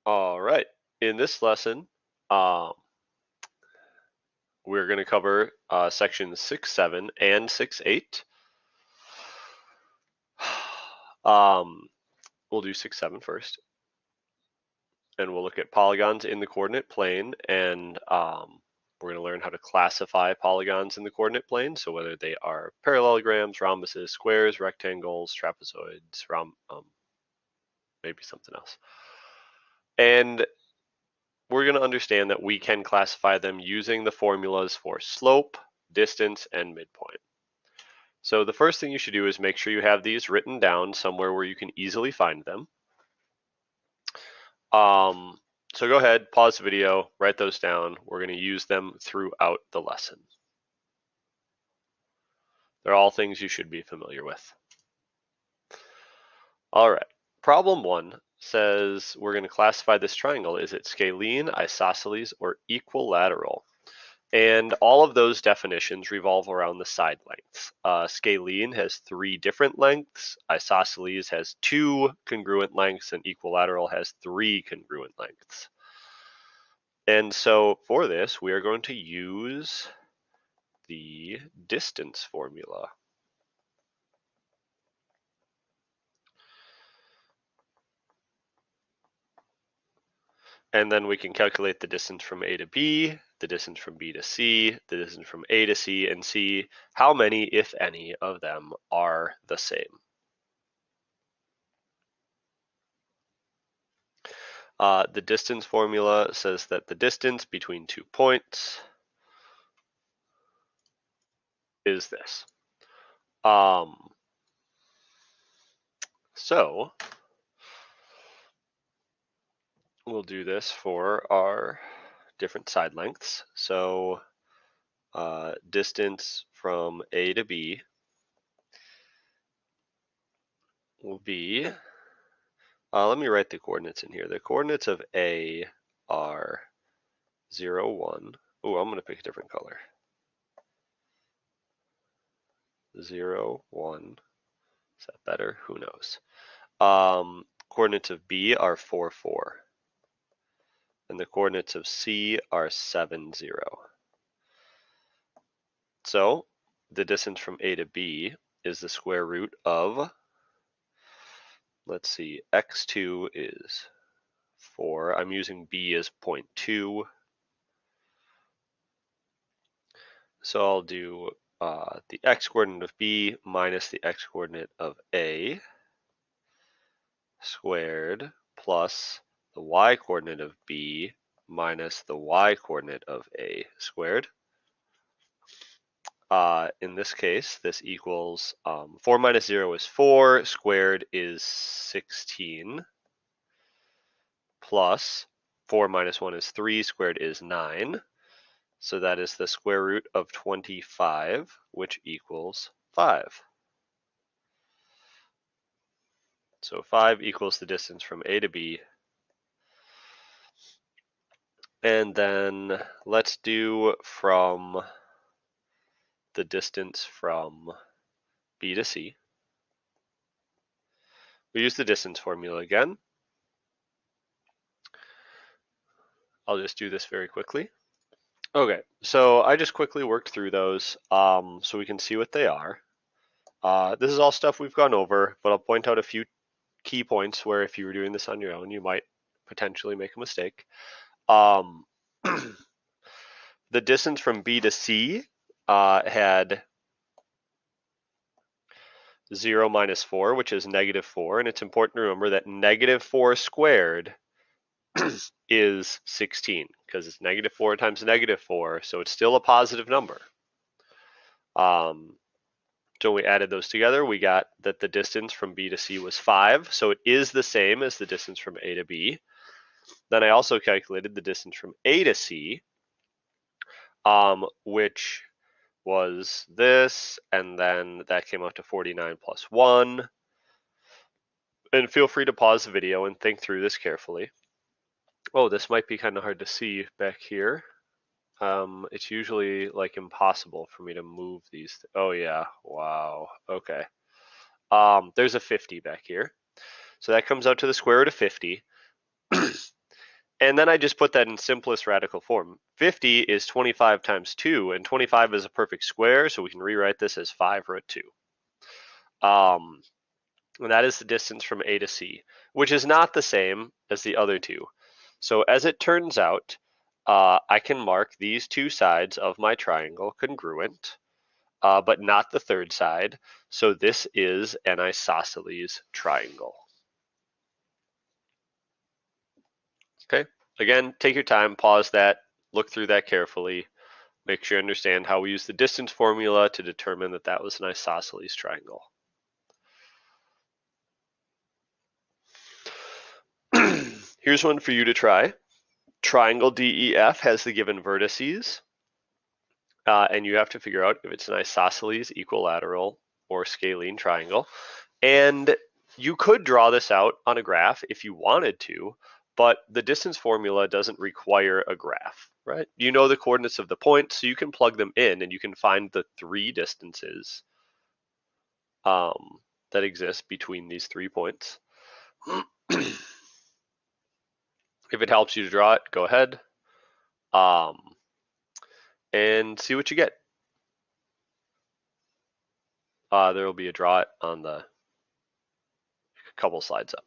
All right. In this lesson, um, we're going to cover sections 6.7 and 6.8. We'll do 6.7 first, and we'll look at polygons in the coordinate plane, and we're going to learn how to classify polygons in the coordinate plane, so whether they are parallelograms, rhombuses, squares, rectangles, trapezoids, maybe something else. And we're going to understand that we can classify them using the formulas for slope, distance, and midpoint. So the first thing you should do is make sure you have these written down somewhere where you can easily find them. So go ahead, pause the video, write those down. We're going to use them throughout the lesson. They're all things you should be familiar with. All right, problem 1 says we're going to classify this triangle. Is it scalene, isosceles, or equilateral? And all of those definitions revolve around the side lengths. Scalene has 3 different lengths, isosceles has 2 congruent lengths, and equilateral has 3 congruent lengths. And so for this, we are going to use the distance formula. And then we can calculate the distance from A to B, the distance from B to C, the distance from A to C, and see how many, if any, of them are the same. The distance formula says that the distance between 2 points is this. So we'll do this for our different side lengths. So distance from A to B will be, let me write the coordinates in here. The coordinates of A are 0, 1. Oh, I'm going to pick a different color. 0, 1. Is that better? Who knows? Coordinates of B are 4, 4. And the coordinates of C are 7, 0. So the distance from A to B is the square root of, let's see, x2 is 4. I'm using B as 0.2. So I'll do the x-coordinate of B minus the x-coordinate of A squared plus the y-coordinate of B minus the y-coordinate of A squared. In this case, this equals 4 minus 0 is 4, squared is 16, plus 4 minus 1 is 3, squared is 9. So that is the square root of 25, which equals 5. So 5 equals the distance from A to B. And then let's do from the distance from B to C. We use the distance formula again. I'll just do this very quickly. Okay, so I just quickly worked through those so we can see what they are. This is all stuff we've gone over, but I'll point out a few key points where if you were doing this on your own, you might potentially make a mistake. The distance from B to C had 0 minus 4, which is negative 4, and it's important to remember that negative 4 squared is 16, because it's negative 4 times negative 4, so it's still a positive number. So when we added those together, we got that the distance from B to C was 5, so it is the same as the distance from A to B. Then I also calculated the distance from A to C, which was this, and then that came out to 49 plus 1. And feel free to pause the video and think through this carefully. Oh, this might be kind of hard to see back here. It's usually like impossible for me to move these. Oh yeah, wow, okay. There's a 50 back here. So that comes out to the square root of 50. And then I just put that in simplest radical form. 50 is 25 times 2, and 25 is a perfect square, so we can rewrite this as 5 root 2. And that is the distance from A to C, which is not the same as the other two. So as it turns out, I can mark these two sides of my triangle congruent, but not the third side. So this is an isosceles triangle. Okay, again, take your time, pause that, look through that carefully, make sure you understand how we use the distance formula to determine that that was an isosceles triangle. Here's one for you to try. Triangle DEF has the given vertices, and you have to figure out if it's an isosceles, equilateral, or scalene triangle. And you could draw this out on a graph if you wanted to, but the distance formula doesn't require a graph, right? You know the coordinates of the points, so you can plug them in and you can find the three distances that exist between these 3 points. If it helps you to draw it, go ahead and see what you get. There will be a draw it on the couple slides up.